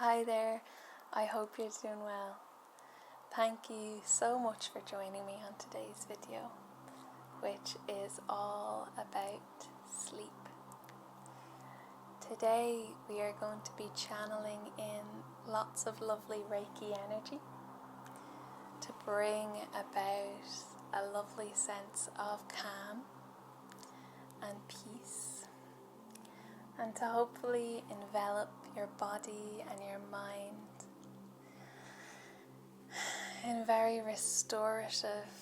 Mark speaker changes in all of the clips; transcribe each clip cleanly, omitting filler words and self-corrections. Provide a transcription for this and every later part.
Speaker 1: Hi there, I hope you're doing well. Thank you so much for joining me on today's video, which is all about sleep. Today we are going to be channeling in lots of lovely Reiki energy to bring about a lovely sense of calm and peace, and to hopefully envelop your body and your mind in very restorative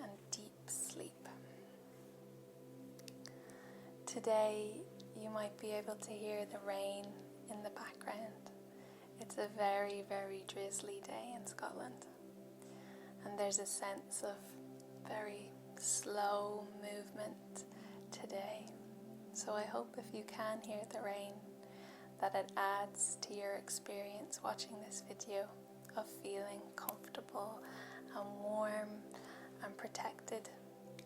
Speaker 1: and deep sleep. Today you might be able to hear the rain in the background. It's a very, very drizzly day in Scotland, and there's a sense of very slow movement today. So I hope if you can hear the rain, that it adds to your experience watching this video of feeling comfortable and warm and protected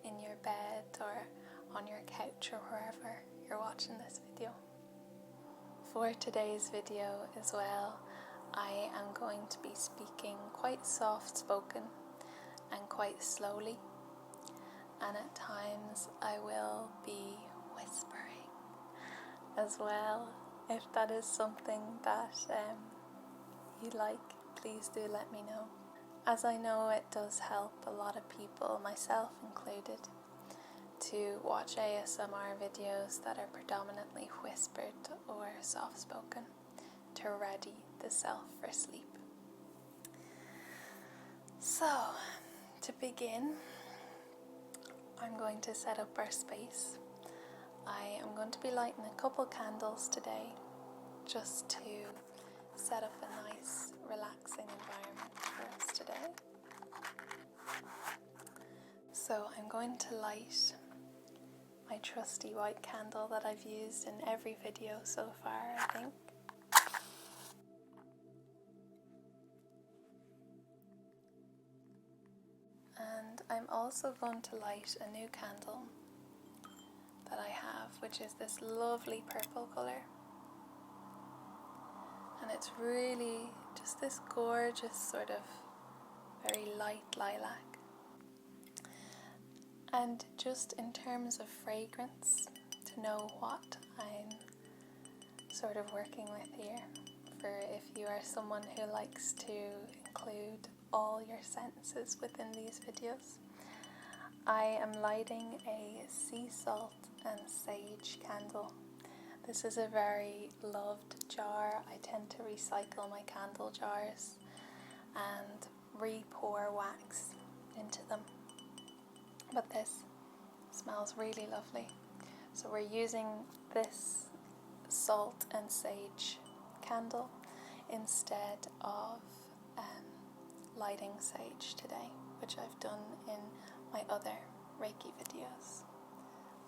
Speaker 1: in your bed or on your couch or wherever you're watching this video. For today's video as well, I am going to be speaking quite soft spoken and quite slowly, and at times I will be whispering as well. If that is something that you like, please do let me know, as I know it does help a lot of people, myself included, to watch ASMR videos that are predominantly whispered or soft-spoken to ready the self for sleep. So, to begin, I'm going to set up our space. I am going to be lighting a couple candles today, just to set up a nice, relaxing environment for us today. So I'm going to light my trusty white candle that I've used in every video so far, I think. And I'm also going to light a new candle that I have, which is this lovely purple colour. And it's really just this gorgeous sort of very light lilac. And just in terms of fragrance, to know what I'm sort of working with here, for if you are someone who likes to include all your senses within these videos, I am lighting a sea salt and sage candle. This is a very loved jar. I tend to recycle my candle jars and re-pour wax into them. But this smells really lovely. So we're using this salt and sage candle instead of lighting sage today, which I've done in my other Reiki videos.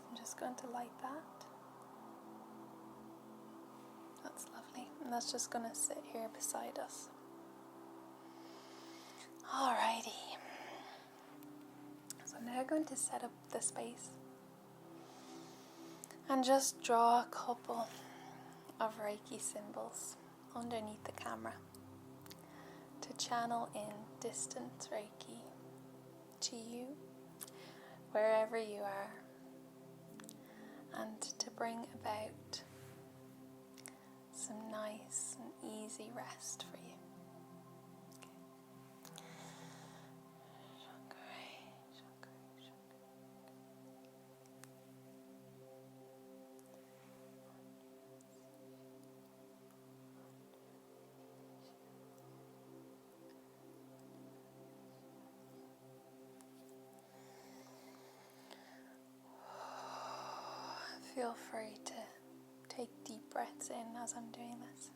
Speaker 1: I'm just going to light that. That's lovely, and that's just going to sit here beside us. Alrighty, so I'm now going to set up the space and just draw a couple of Reiki symbols underneath the camera to channel in distant Reiki to you, wherever you are, and to bring about some nice and easy rest for you. Feel free to take deep breaths in as I'm doing this.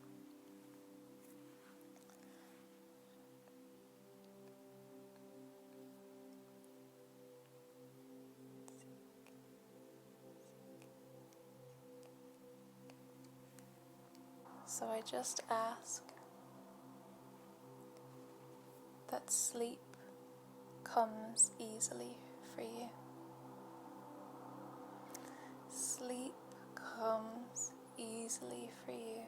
Speaker 1: So I just ask that sleep comes easily for you. Sleep comes easily for you.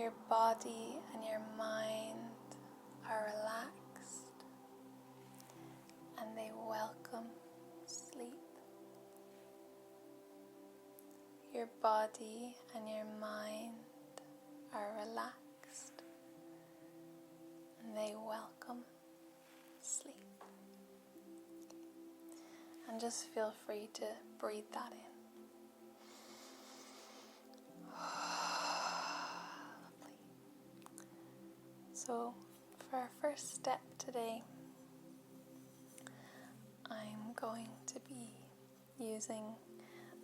Speaker 1: Your body and your mind are relaxed and they welcome sleep. Your body and your mind are relaxed and they welcome sleep. And just feel free to breathe that in. Lovely. So for our first step today, I'm going to be using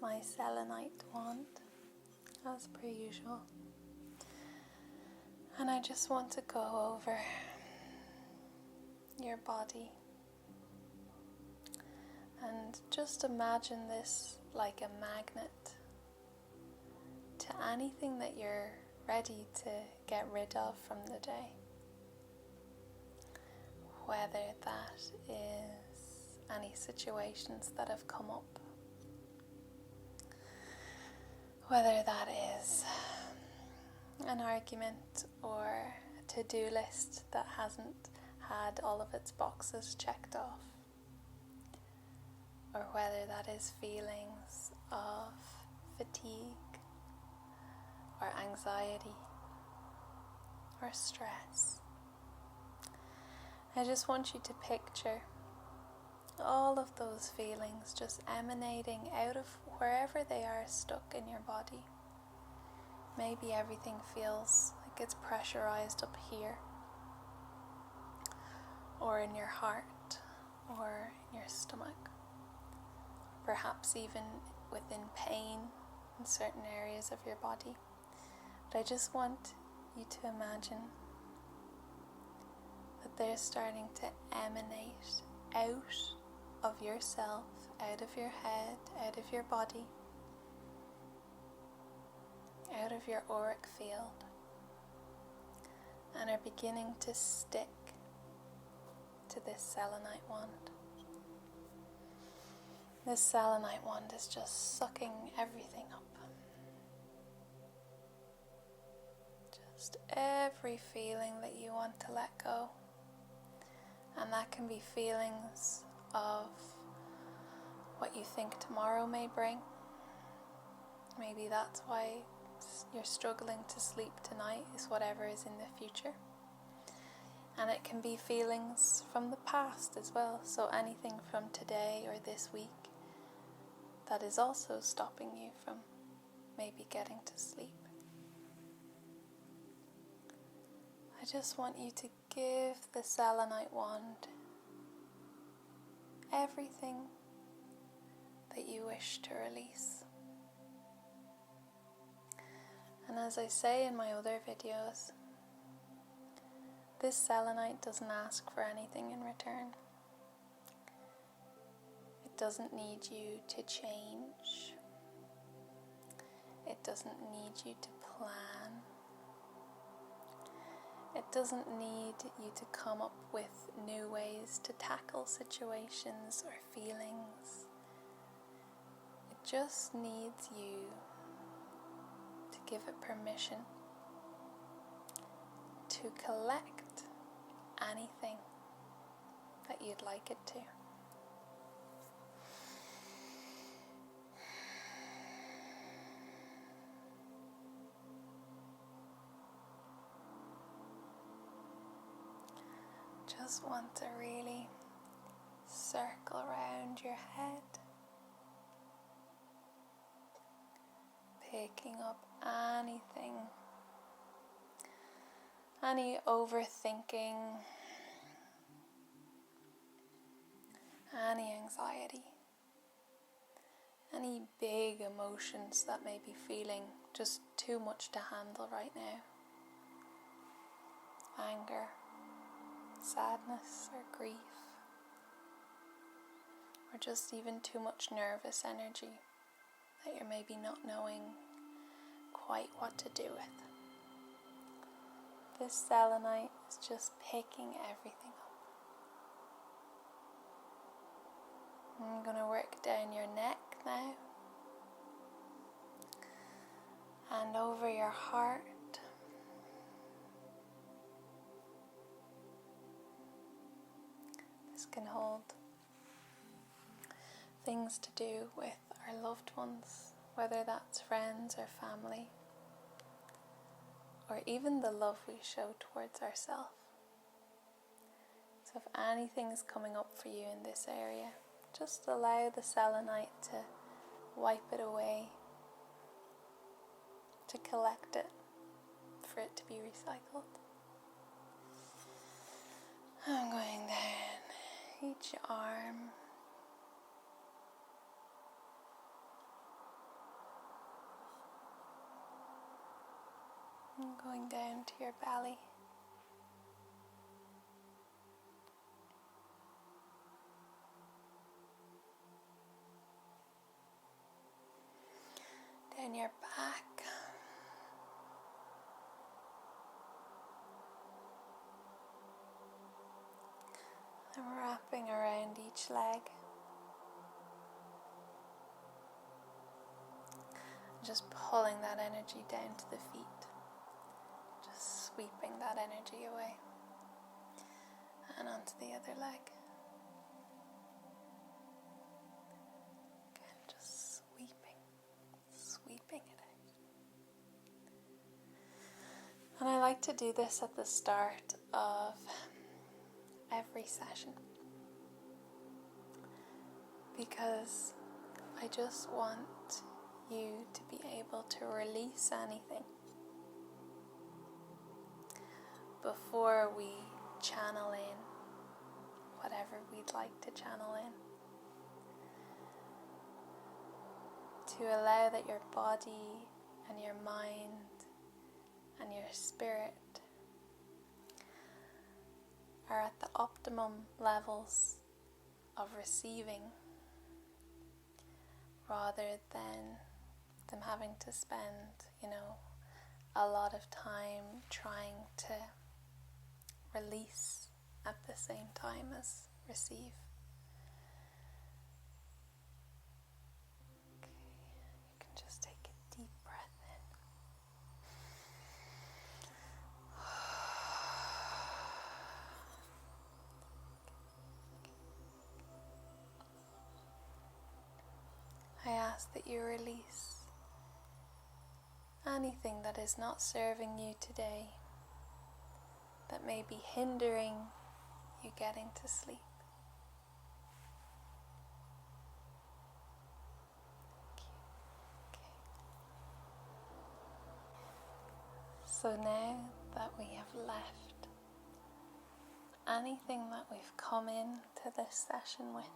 Speaker 1: my selenite wand as per usual. And I just want to go over your body. And just imagine this like a magnet to anything that you're ready to get rid of from the day. Whether that is any situations that have come up, whether that is an argument or a to-do list that hasn't had all of its boxes checked off, or whether that is feelings of fatigue or anxiety or stress. I just want you to picture all of those feelings just emanating out of wherever they are stuck in your body. Maybe everything feels like it's pressurized up here, or in your heart, or in your stomach. Perhaps even within pain in certain areas of your body. But I just want you to imagine that they're starting to emanate out of yourself, out of your head, out of your body, out of your auric field, and are beginning to stick to this selenite wand. This selenite wand is just sucking everything up. Just every feeling that you want to let go. And that can be feelings of what you think tomorrow may bring. Maybe that's why you're struggling to sleep tonight, is whatever is in the future. And it can be feelings from the past as well. So anything from today or this week that is also stopping you from maybe getting to sleep. I just want you to give the selenite wand everything that you wish to release. And as I say in my other videos, this selenite doesn't ask for anything in return. It doesn't need you to change. It doesn't need you to plan. It doesn't need you to come up with new ways to tackle situations or feelings. It just needs you to give it permission to collect anything that you'd like it to. Just want to really circle around your head, picking up anything, any overthinking, any anxiety, any big emotions that may be feeling just too much to handle right now. Anger, sadness or grief, or just even too much nervous energy that you're maybe not knowing quite what to do with. This selenite is just picking everything up. I'm going to work down your neck now, and over your heart, can hold things to do with our loved ones, whether that's friends or family, or even the love we show towards ourselves. So if anything is coming up for you in this area, just allow the selenite to wipe it away, to collect it, for it to be recycled. I'm going down each arm, and going down to your belly. Down your back. And wrapping around each leg. Just pulling that energy down to the feet. Just sweeping that energy away. And onto the other leg. Again, just sweeping it out. And I like to do this at the start of every session, because I just want you to be able to release anything before we channel in whatever we'd like to channel in, to allow that your body and your mind and your spirit are at the optimum levels of receiving, rather than them having to spend, a lot of time trying to release at the same time as receive. Okay, you can just take a deep breath in. I ask that you release anything that is not serving you today, that may be hindering you getting to sleep. Okay. So now that we have left anything that we've come into this session with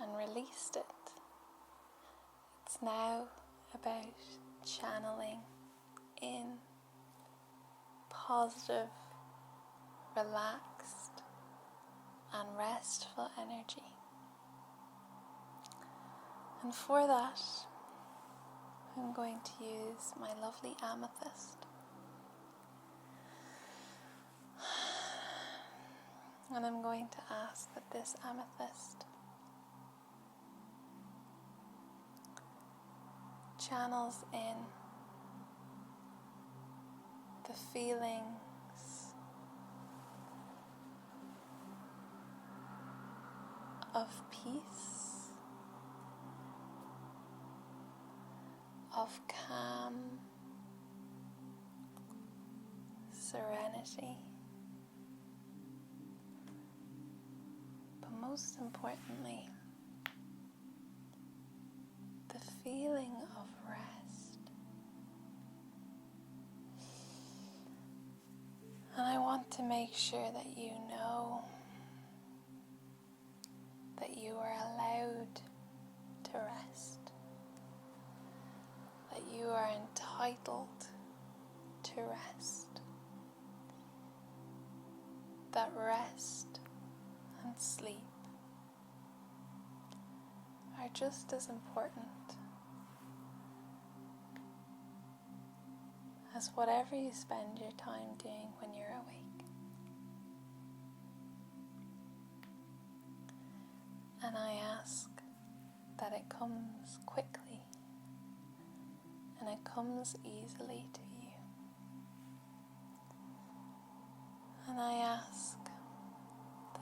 Speaker 1: and released it, it's now about channeling in positive, relaxed and restful energy. And for that, I'm going to use my lovely amethyst. And I'm going to ask that this amethyst channels in the feelings of peace, of calm, serenity, but most importantly, the feeling of rest. And I want to make sure that you know that you are allowed to rest, that you are entitled to rest, that rest and sleep are just as important as whatever you spend your time doing when you're awake. And I ask that it comes quickly and it comes easily to you. And I ask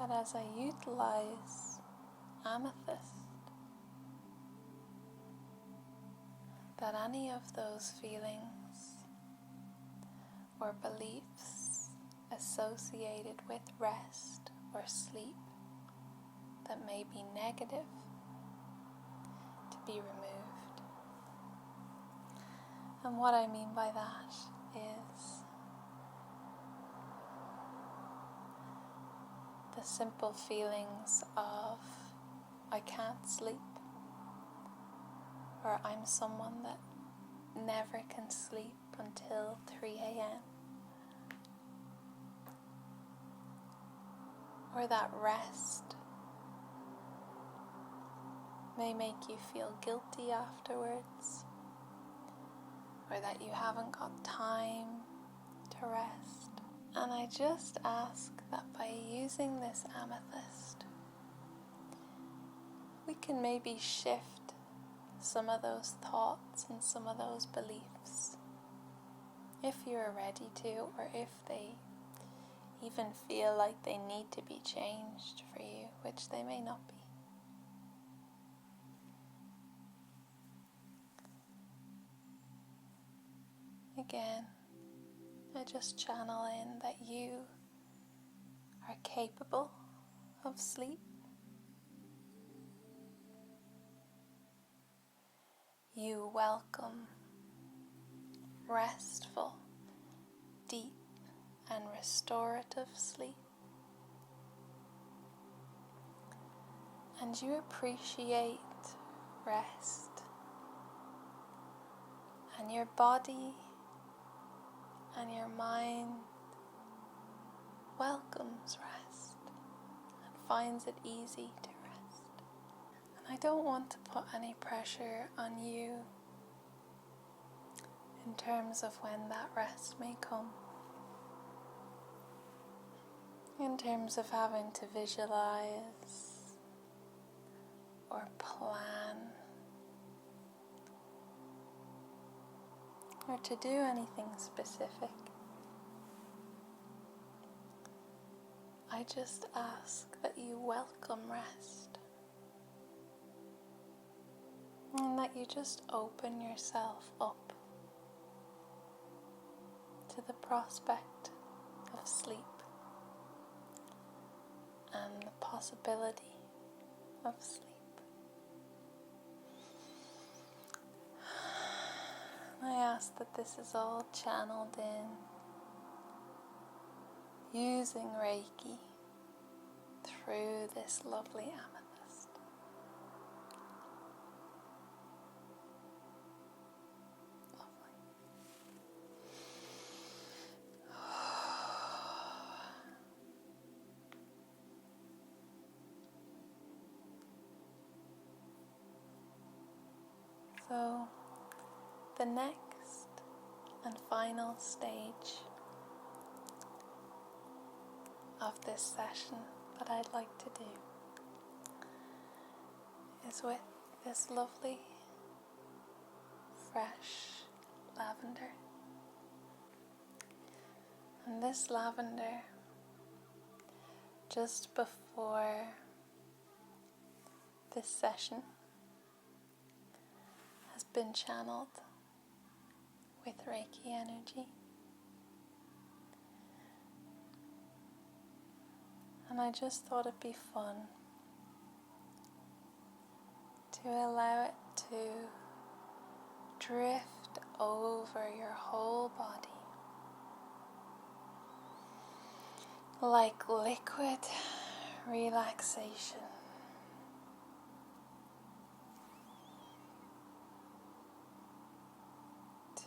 Speaker 1: that as I utilize amethyst, that any of those feelings or beliefs associated with rest or sleep that may be negative to be removed. And what I mean by that is the simple feelings of I can't sleep, or I'm someone that never can sleep until 3 a.m. Or that rest may make you feel guilty afterwards, or that you haven't got time to rest. And I just ask that by using this amethyst, we can maybe shift some of those thoughts and some of those beliefs, if you're ready to, or if they even feel like they need to be changed for you, which they may not be. Again, I just channel in that you are capable of sleep. You welcome restful, deep, and restorative sleep. And you appreciate rest. And your body and your mind welcomes rest and finds it easy to rest. And I don't want to put any pressure on you in terms of when that rest may come, in terms of having to visualize or plan or to do anything specific. I just ask that you welcome rest and that you just open yourself up to the prospect of sleep and the possibility of sleep. I ask that this is all channeled in using Reiki through this lovely amethyst. Lovely. So, the next and final stage of this session that I'd like to do is with this lovely, fresh lavender. And this lavender, just before this session, has been channeled with Reiki energy. And I just thought it'd be fun to allow it to drift over your whole body like liquid relaxation.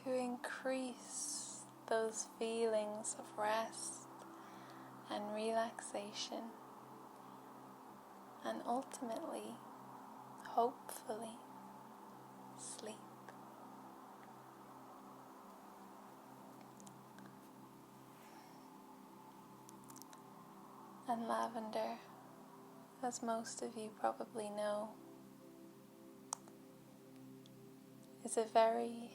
Speaker 1: To increase those feelings of rest and relaxation, and ultimately, hopefully, sleep. And lavender, as most of you probably know, is a very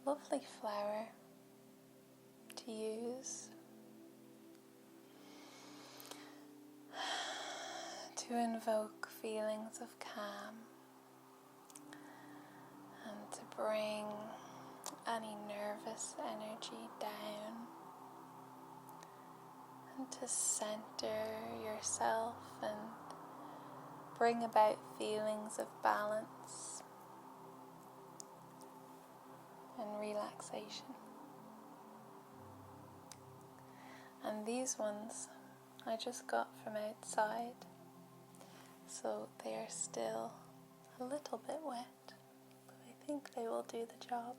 Speaker 1: lovely flower to use to invoke feelings of calm and to bring any nervous energy down, and to center yourself and bring about feelings of balance and relaxation. And these ones I just got from outside, so they are still a little bit wet, but I think they will do the job.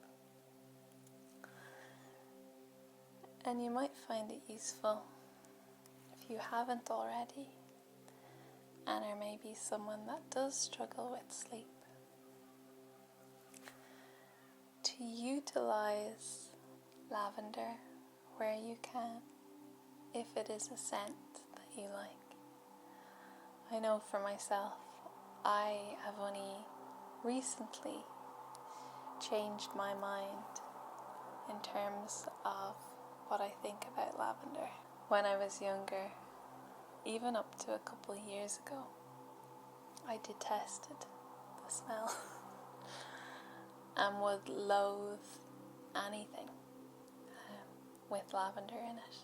Speaker 1: And you might find it useful if you haven't already, and are maybe someone that does struggle with sleep, to utilize lavender where you can, if it is a scent that you like. I know for myself, I have only recently changed my mind in terms of what I think about lavender. When I was younger, even up to a couple of years ago, I detested the smell and would loathe anything with lavender in it.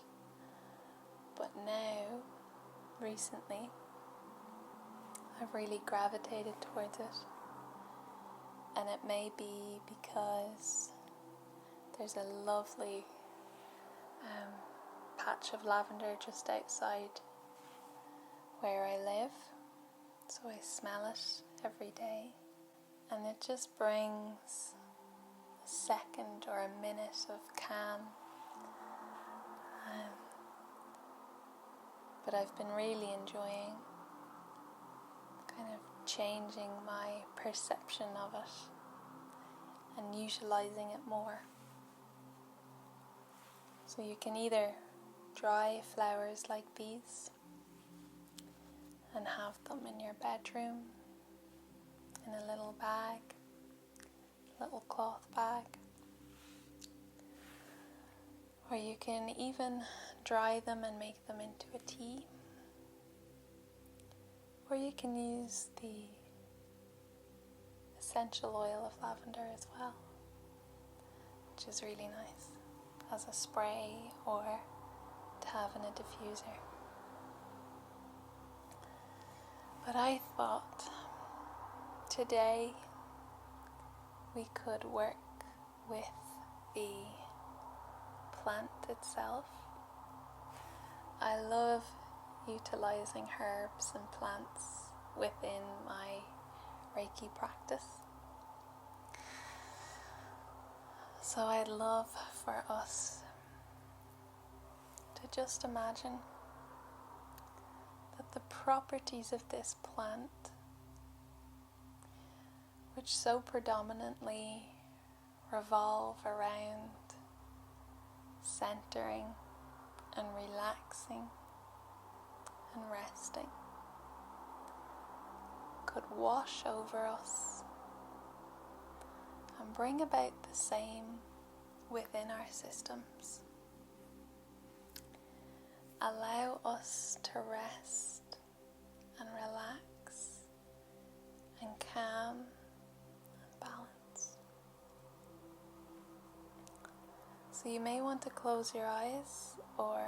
Speaker 1: But now, recently, I've really gravitated towards it, and it may be because there's a lovely patch of lavender just outside where I live, so I smell it every day, and it just brings a second or a minute of calm. But I've been really enjoying kind of changing my perception of it and utilizing it more. So you can either dry flowers like these and have them in your bedroom in a little bag, little cloth bag, or you can even dry them and make them into a tea, or you can use the essential oil of lavender as well, which is really nice as a spray or to have in a diffuser. But I thought today we could work with the plant itself. I love utilizing herbs and plants within my Reiki practice. So I'd love for us to just imagine that the properties of this plant, which so predominantly revolve around centering and relaxing and resting, could wash over us and bring about the same within our systems. Allow us to rest and relax and calm and balance. So you may want to close your eyes, or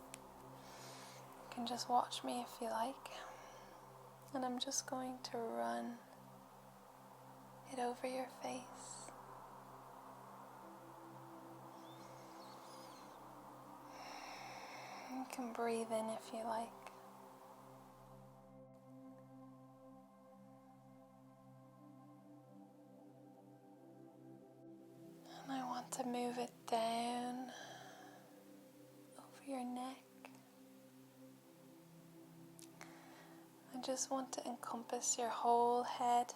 Speaker 1: you can just watch me if you like. And I'm just going to run it over your face. You can breathe in if you like. And I want to move it down over your neck. I just want to encompass your whole head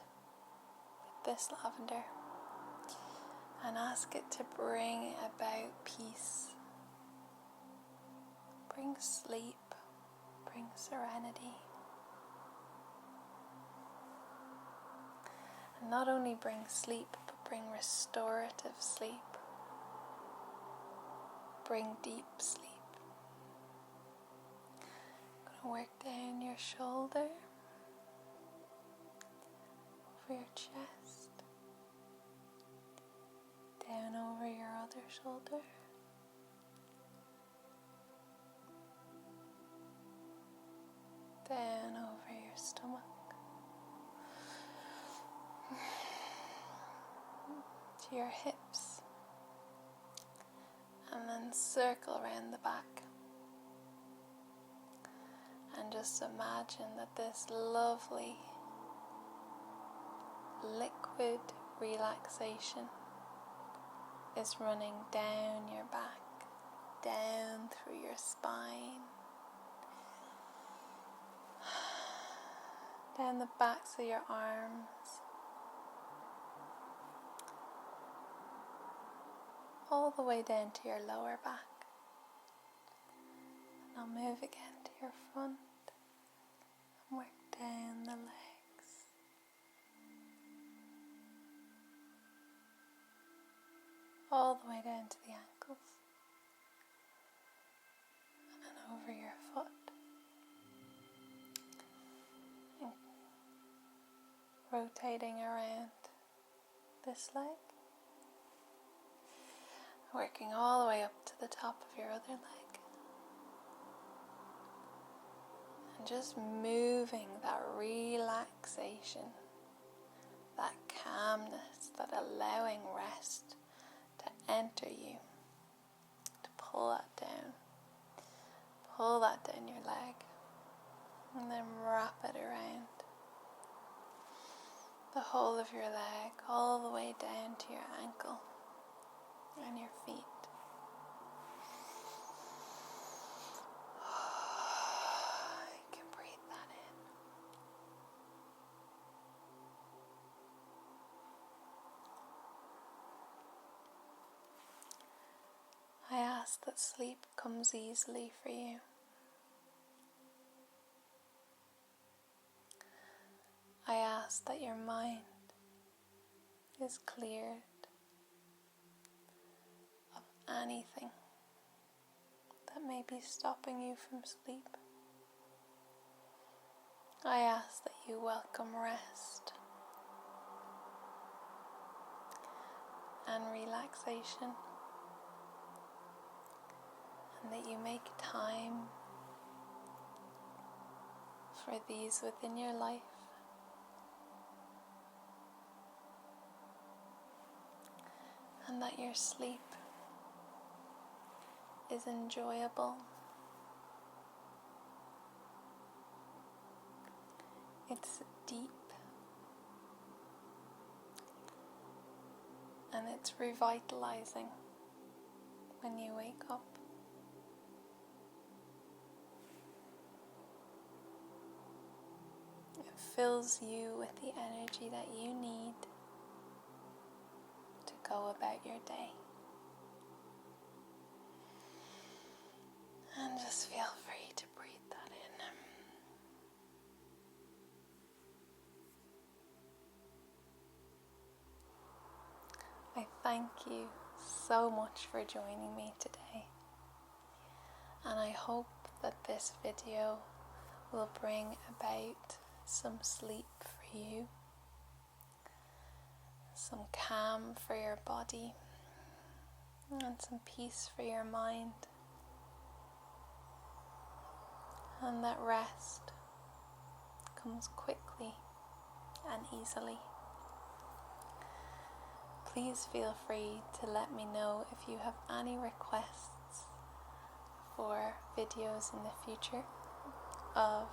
Speaker 1: with this lavender and ask it to bring about peace, bring sleep, bring serenity. And not only bring sleep, but bring restorative sleep, bring deep sleep. I'm going to work down your shoulder, over your chest, down over your other shoulder, down over your stomach, to your hips, and then circle around the back. And just imagine that this lovely liquid relaxation is running down your back, down through your spine, down the backs of your arms, all the way down to your lower back. And I'll move again to your front and work down the legs, all the way down to the ankles, and over your foot, and rotating around this leg, working all the way up to the top of your other leg, and just moving that relaxation, that calmness, that allowing rest to enter you, to pull that down your leg, and then wrap it around the whole of your leg, all the way down to your ankle and your feet. You can breathe that in. I ask that sleep comes easily for you. I ask that your mind is cleared of anything that may be stopping you from sleep. I ask that you welcome rest and relaxation, and that you make time for these within your life. And that your sleep is enjoyable. It's deep. And it's revitalizing when you wake up. It fills you with the energy that you need to go about your day. And just feel free to breathe that in. I thank you so much for joining me today. And I hope that this video will bring about some sleep for you, some calm for your body, and some peace for your mind. And that rest comes quickly and easily. Please feel free to let me know if you have any requests for videos in the future of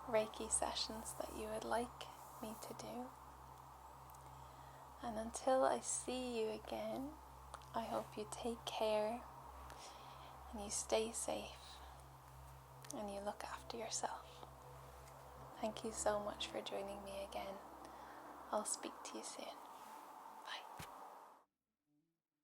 Speaker 1: Reiki sessions that you would like me to do. And until I see you again, I hope you take care and you stay safe and you look after yourself. Thank you so much for joining me again. I'll speak to you soon.